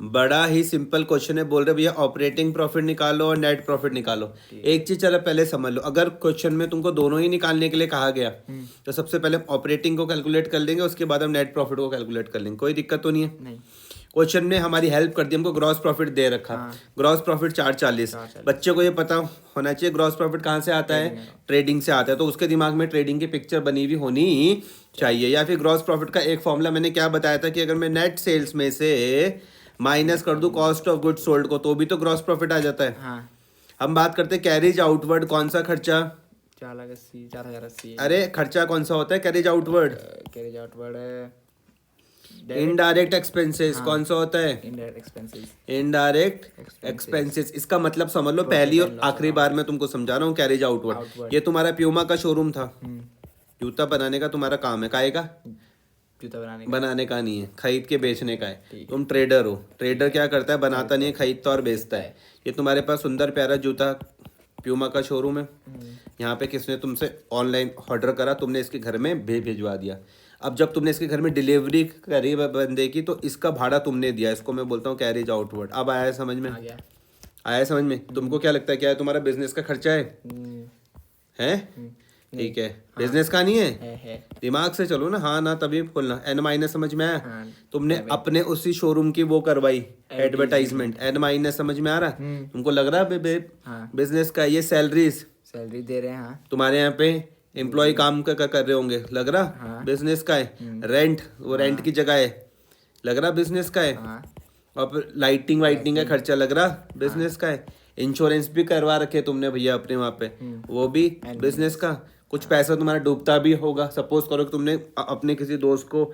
बड़ा ही simple question है। बोल रहे भैया ऑपरेटिंग प्रॉफिट निकालो और नेट प्रॉफिट निकालो। एक चीज चलो पहले समझ लो, अगर क्वेश्चन में तुमको दोनों ही निकालने के लिए कहा गया तो सबसे पहले ऑपरेटिंग को कैलकुलेट कर लेंगे, उसके बाद हम नेट प्रॉफिट को कैलकुलेट कर लेंगे, कोई दिक्कत तो नहीं है। नहीं। क्वेश्चन ने हमारी हेल्प कर दी, हमको ग्रॉस प्रॉफिट दे रखा। Gross profit 440। बच्चे को ये पता होना चाहिए ग्रॉस प्रॉफिट कहाँ से आता है, ट्रेडिंग से आता है, तो उसके दिमाग में ट्रेडिंग की पिक्चर बनी हुई होनी चाहिए। या फिर ग्रॉस प्रॉफिट का एक फॉर्मूला मैंने क्या बताया था कि अगर मैं नेट सेल्स में से माइनस कर दूं कॉस्ट ऑफ गुड्स सोल्ड को तो भी तो ग्रॉस प्रॉफिट आ जाता है। हाँ। हम बात करते हैं कैरेज आउटवर्ड, कौन सा खर्चा? 4,80,000। अरे खर्चा कौन सा होता है carriage outward? Carriage outward indirect expenses कौन सा होता है? Indirect expenses. Indirect expenses. इसका मतलब समझ लो, पहली और आखिरी बार मैं तुमको समझा रहा हूँ कैरेज आउटवर्ड। ये तुम्हारा प्यूमा का शोरूम था, जूता बनाने का तुम्हारा काम है, काहे का? जूता बनाने का नहीं है, खरीद के बेचने का है। तुम ट्रेडर हो, ट्रेडर क्या करता है, बनाता नहीं है, खरीदता और बेचता है। ये तुम्हारे पास सुंदर प्यारा जूता प्यूमा का शोरूम है, यहाँ पे किसने तुमसे ऑनलाइन ऑर्डर करा, तुमने इसके घर में भिजवा दिया। अब जब तुमने इसके घर में डिलीवरी करी बंदे की तो इसका भाड़ा तुमने दिया, इसको मैं बोलता हूँ कैरेज आउटवर्ड। अब आया है समझ में? आया समझ में? तुमको क्या लगता है क्या है तुम्हारा बिजनेस का खर्चा है? ठीक है, बिजनेस का नहीं है। दिमाग से चलो ना, हाँ ना तभी खोलना। एन माइनस समझ में आया? तुमने अपने उसी शोरूम की वो करवाई एडवर्टाइजमेंट, एन माइनस समझ में आ रहा? तुमको लग रहा है बिजनेस का? ये सैलरी दे रहे हैं तुम्हारे यहाँ पे एम्प्लॉय काम का कर रहे होंगे, लग रहा बिजनेस का है। रेंट, वो रेंट की जगह है, लग रहा बिजनेस का है। और फिर लाइटिंग वाइटिंग का खर्चा लग रहा बिजनेस का है। इंश्योरेंस भी करवा रखे तुमने भैया अपने वहाँ पे, वो भी बिजनेस का। कुछ पैसा तुम्हारा डूबता भी होगा। सपोज करो कि तुमने अपने किसी दोस्त को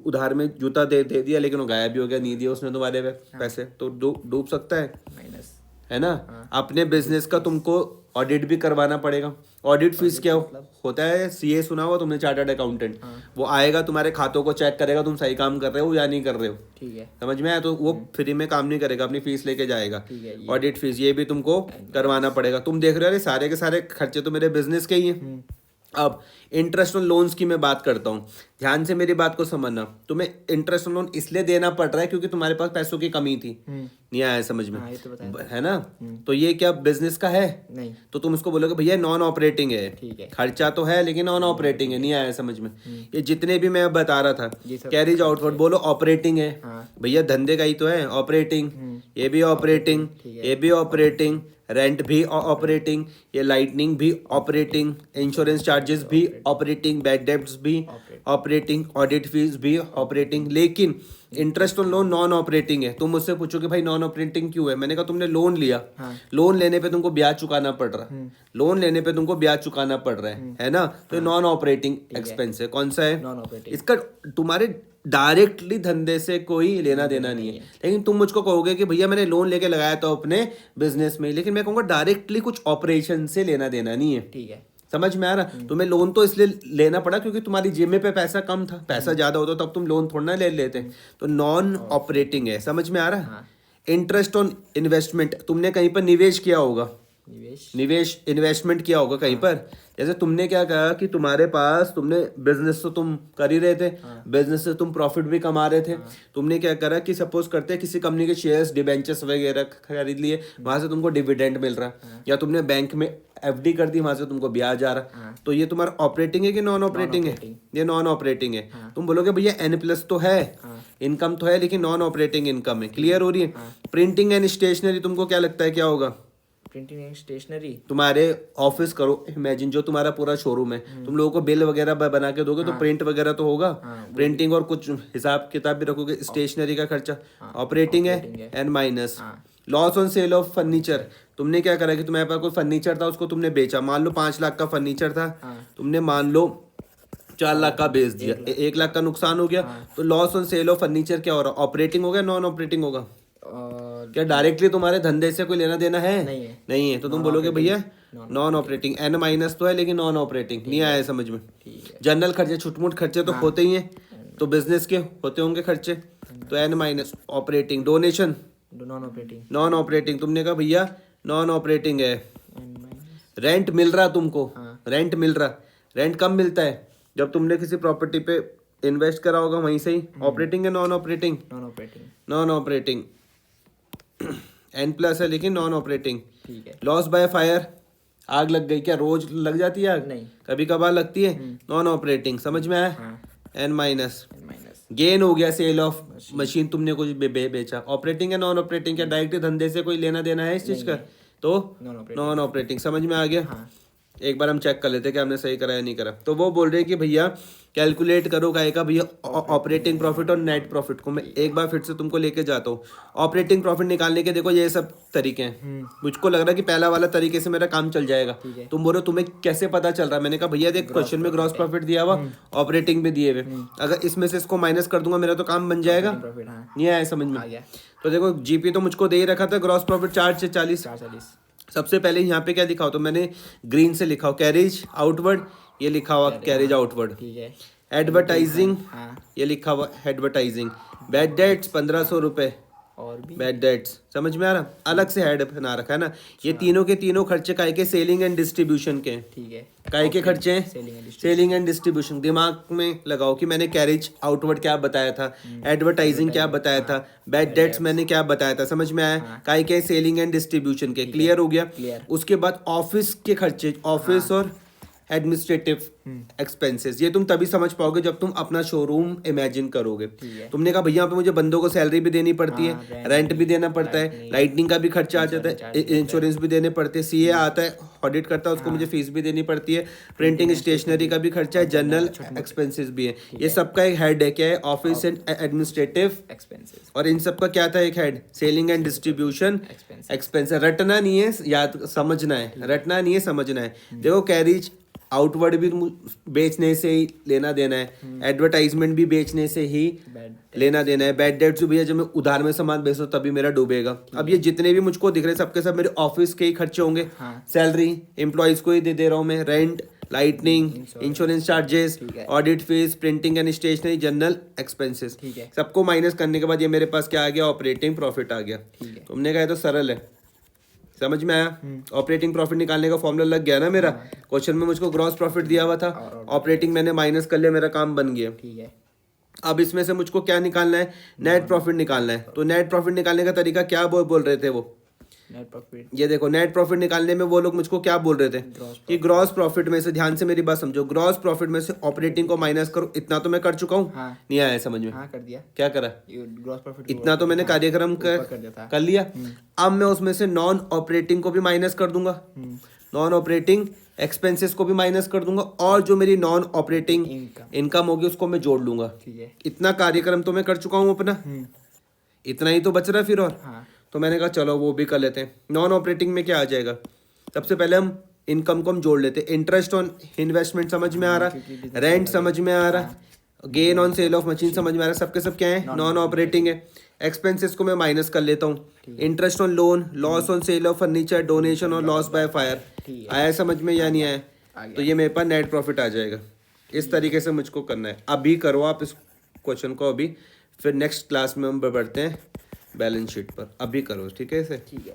उधार में जूता दे दिया, लेकिन वो गायब भी हो गया, नहीं दिया उसने तुम्हारे पैसे, तो डूब सकता है, माइनस है ना। अपने बिजनेस का तुमको ऑडिट भी करवाना पड़ेगा। ऑडिट फीस क्या होता है? सीए सुना हुआ तुमने, चार्टर्ड अकाउंटेंट। वो आएगा तुम्हारे खातों को चेक करेगा तुम सही काम कर रहे हो या नहीं कर रहे हो, ठीक है, समझ में आया? तो वो फ्री में काम नहीं करेगा, अपनी फीस लेके जाएगा। ऑडिट फीस ये भी तुमको करवाना पड़ेगा। तुम देख रहे हो अरे सारे के सारे खर्चे तो मेरे बिजनेस के ही हैं। अब इंटरेस्ट ऑन लोन्स की मैं बात करता हूँ, ध्यान से मेरी बात को समझना। तुम्हें इंटरेस्ट ऑन लोन इसलिए देना पड़ रहा है क्योंकि तुम्हारे पास पैसों की कमी थी, नहीं आया समझ में? तो है ना। तो ये क्या बिजनेस का है? नहीं। तो तुम उसको बोलोगे भैया नॉन ऑपरेटिंग है, ठीक है, खर्चा तो है लेकिन नॉन ऑपरेटिंग है, नहीं आया समझ में? ये जितने भी मैं बता रहा था कैरिज आउटवर्ड, बोलो ऑपरेटिंग है भैया, धंधे का ही तो है ऑपरेटिंग। ये भी ऑपरेटिंग, ये भी ऑपरेटिंग, रेंट भी ऑपरेटिंग, ये लाइटनिंग भी ऑपरेटिंग, इंश्योरेंस चार्जेस भी ऑपरेटिंग, बैड डेब्ट्स भी ऑपरेटिंग, ऑडिट फीस भी ऑपरेटिंग। लेकिन interest on loan non operating है। तुम मुझसे पूछोगे भाई नॉन ऑपरेटिंग क्यों है? मैंने कहा तुमने लोन लिया, लोन लेने पे तुमको ब्याज चुकाना पड़ रहा है, लोन लेने पे तुमको ब्याज चुकाना पड़ रहा है ना। तो नॉन ऑपरेटिंग एक्सपेंस है। कौन सा है? Non operating. इसका तुम्हारे डायरेक्टली धंधे से कोई लेना देना नहीं है। लेकिन तुम मुझको कहोगे कि भैया मैंने लोन लेके लगाया तो अपने बिजनेस में, लेकिन मैं कहूँगा डायरेक्टली कुछ ऑपरेशन से लेना देना नहीं है, ठीक है, समझ में आ रहा? तुम्हें लोन तो इसलिए लेना पड़ा क्योंकि तुम्हारी जेब में पे पैसा कम था, पैसा ज्यादा होता तब तुम लोन थोड़ा ना ले लेते। तो नॉन ऑपरेटिंग है, समझ में आ रहा? इंटरेस्ट ऑन इन्वेस्टमेंट, तुमने कहीं पर निवेश किया होगा, निवेश इन्वेस्टमेंट किया होगा कहीं पर। जैसे तुमने क्या कहा कि तुम्हारे पास, तुमने बिजनेस तो तुम कर ही रहे थे, बिजनेस से तुम प्रॉफिट भी कमा रहे थे। तुमने क्या करा कि सपोज करते हैं किसी कंपनी के शेयर्स, डिबेंचर्स वगैरह खरीद लिए, वहां से तुमको डिविडेंड मिल रहा, या तुमने बैंक में एफडी कर दी, वहां से तुमको ब्याज आ रहा। तो ये तुम्हारा ऑपरेटिंग है कि नॉन ऑपरेटिंग है? ये नॉन ऑपरेटिंग है। तुम बोलोगे भैया एन प्लस तो है, इनकम तो है, लेकिन नॉन ऑपरेटिंग इनकम है। क्लियर हो रही है? प्रिंटिंग एंड स्टेशनरी, तुमको क्या लगता है क्या होगा? प्रिंटिंग एंड स्टेशनरी, तुम्हारे ऑफिस करो इमेजिन, जो तुम्हारा पूरा शोरूम है, तुम लोगों को बिल वगैरह बना के दोगे तो प्रिंट वगैरह तो होगा, प्रिंटिंग और कुछ हिसाब किताब भी रखोगे। स्टेशनरी का खर्चा ऑपरेटिंग है, N minus. Loss on sale of furniture, तुमने क्या करा कि तुम्हारे पास कोई फर्नीचर था, उसको तुमने बेचा। मान लो 5 लाख का फर्नीचर था, तुमने मान लो 4 लाख का बेच दिया, 1 लाख का नुकसान हो गया। तो loss on sale of furniture क्या हो रहा? ऑपरेटिंग हो गया, नॉन ऑपरेटिंग होगा? क्या डायरेक्टली तुम्हारे धंधे से कोई लेना देना है? नहीं है। तो तुम बोलोगे भैया नॉन ऑपरेटिंग। एन माइनस तो है लेकिन नॉन ऑपरेटिंग, नहीं आया समझ में? जनरल खर्चे, छुटमुट खर्चे तो होते ही हैं, तो बिजनेस के होते होंगे खर्चे, तो N minus. Operating, donation non operating, non operating, तुमने कहा भैया नॉन ऑपरेटिंग है। रेंट मिल रहा तुमको, रेंट मिल रहा, रेंट कब मिलता है? जब तुमने किसी प्रॉपर्टी पे इन्वेस्ट करा होगा वहीं से ही। ऑपरेटिंग है non operating? Non operating. Non operating N plus है लेकिन नॉन ऑपरेटिंग। ठीक है। लॉस बाय फायर, आग लग गई, क्या रोज लग जाती है आग? नहीं। कभी कभार लगती है। नॉन ऑपरेटिंग, समझ में आया? हाँ। N minus. माइनस। गेन हो गया सेल ऑफ मशीन, तुमने कुछ बेचा। ऑपरेटिंग है नॉन ऑपरेटिंग? क्या डायरेक्ट धंधे से कोई लेना देना है इस चीज का? तो नॉन ऑपरेटिंग, समझ में आ गया? हाँ। एक बार हम चेक कर लेते हैं कि हमने सही करा या नहीं करा। तो वो बोल रहे हैं कि भैया कैलकुलेट करो काय का भैया ऑपरेटिंग प्रॉफिट और नेट प्रॉफिट को। मैं एक बार फिर से तुमको लेके जाता हूँ। ऑपरेटिंग प्रॉफिट निकालने के देखो ये सब तरीके हैं। मुझको लग रहा है कि पहला वाला तरीके से मेरा काम चल जाएगा। तुम बोलो तुम्हें कैसे पता चल रहा है? मैंने कहा भैया देख क्वेश्चन में ग्रॉस प्रॉफिट दिया हुआ, ऑपरेटिंग भी दिए हुए, अगर इसमें से इसको माइनस कर दूंगा मेरा तो काम बन जाएगा। प्रॉफिट। हाँ। नहीं आया समझ में? आ गया। तो देखो जीपी तो मुझको दे ही रखा था, ग्रॉस प्रॉफिट 4 से 40। 440। सबसे पहले यहाँ पे क्या लिखा हो, तो मैंने ग्रीन से लिखा हो कैरेज आउटवर्ड, ये लिखा हुआ कैरेज आउटवर्ड। ठीक है। एडवर्टाइजिंग, हाँ। ये लिखा हुआ एडवर्टाइजिंग। बैड डेट्स 1500 रुपए, और भी। बैड डेट्स, समझ में आ रहा? अलग से हेड बना रखा है ना। ये तीनों के तीनों खर्चे काय के? सेलिंग एंड डिस्ट्रीब्यूशन के। ठीक है। काय के खर्चे हैं? सेलिंग। Selling and distribution. दिमाग में लगाओ कि मैंने कैरेज आउटवर्ड क्या बताया था, एडवर्टाइजिंग क्या बताया था, बैड डेट्स मैंने क्या बताया था, समझ में आया? काय के? सेलिंग एंड डिस्ट्रीब्यूशन के। क्लियर हो गया? क्लियर। उसके बाद ऑफिस के खर्चे, ऑफिस और एडमिनिस्ट्रेटिव एक्सपेंसेस, ये तुम तभी समझ पाओगे जब तुम अपना शोरूम इमेजिन करोगे। तुमने कहा भैया यहाँ पे मुझे बंदों को सैलरी भी देनी पड़ती है, रेंट भी देना पड़ता है, लाइटनिंग का भी खर्चा आ जाता है, इंश्योरेंस भी देने पड़ते हैं, सीए आता है ऑडिट करता है उसको मुझे फीस भी देनी पड़ती है, प्रिंटिंग स्टेशनरी का भी खर्चा है, जनरल एक्सपेंसेस भी है। ये सबका एक हेड है, क्या है? Office and administrative expenses. और इन सबका क्या था? एक head selling and distribution expense. रटना नहीं है, याद समझना है, रटना नहीं है, समझना है। देखो कैरेज आउटवर्ड भी बेचने से ही लेना देना है, एडवर्टाइजमेंट भी बेचने से ही लेना देना है, बैड डेट्स भी भैया जब मैं उधार में सामान बेचता हूँ तभी मेरा डूबेगा। अब ये जितने भी मुझको दिख रहे हैं सबके सब मेरे ऑफिस के ही खर्चे होंगे। सैलरी एम्प्लॉयज को ही दे रहा हूँ मैं, rent, lightning, insurance charges, audit fees, printing and stationery, general expenses, सबको माइनस करने के बाद ये मेरे पास क्या आ गया? ऑपरेटिंग प्रॉफिट आ गया। तुमने कहा तो सरल है, समझ में आया? ऑपरेटिंग प्रॉफिट निकालने का फॉर्मूला लग गया ना मेरा। क्वेश्चन में मुझको ग्रॉस प्रॉफिट दिया हुआ था, ऑपरेटिंग मैंने माइनस कर लिया, मेरा काम बन गया। ठीक है। अब इसमें से मुझको क्या निकालना है? नेट प्रॉफिट निकालना है। तो नेट प्रॉफिट निकालने का तरीका क्या बोल रहे थे वो? Net profit. ये देखो नेट प्रॉफिट निकालने में वो लोग मुझको क्या बोल रहे थे कि ग्रॉस प्रॉफिट में से, ध्यान से मेरी बात समझो, ग्रॉस प्रॉफिट में से ऑपरेटिंग को माइनस करो। इतना तो मैं कर चुका हूँ। नहीं आया समझ में? हाँ कर दिया। क्या करा? ग्रॉस प्रॉफिट इतना तो मैंने कार्यक्रम कर लिया। अब मैं उसमें से नॉन ऑपरेटिंग को भी माइनस कर दूंगा, नॉन ऑपरेटिंग एक्सपेंसेस को भी माइनस कर दूंगा, और जो मेरी नॉन ऑपरेटिंग इनकम होगी उसको मैं जोड़ लूंगा। ठीक है। इतना कार्यक्रम तो मैं कर चुका हूँ अपना, इतना ही तो बच रहा है फिर। और तो मैंने कहा चलो वो भी कर लेते हैं। नॉन ऑपरेटिंग में क्या आ जाएगा? सबसे पहले हम इनकम को हम जोड़ लेते हैं। इंटरेस्ट ऑन इन्वेस्टमेंट समझ में आ रहा, रेंट समझ में आ रहा, gain on sale of machine समझ में आ रहा, सबके सब क्या है? नॉन ऑपरेटिंग है। एक्सपेंसेस को मैं माइनस कर लेता हूँ। Interest on loan, loss on sale of furniture, donation और लॉस बाय फायर। आया समझ में या नहीं आया? तो ये मेरे पास नेट प्रॉफिट आ जाएगा। इस तरीके से मुझको करना है। अभी करो आप इस क्वेश्चन को अभी, फिर नेक्स्ट क्लास में हम बढ़ते हैं बैलेंस शीट पर। अभी करो, ठीक है इसे? ठीक है।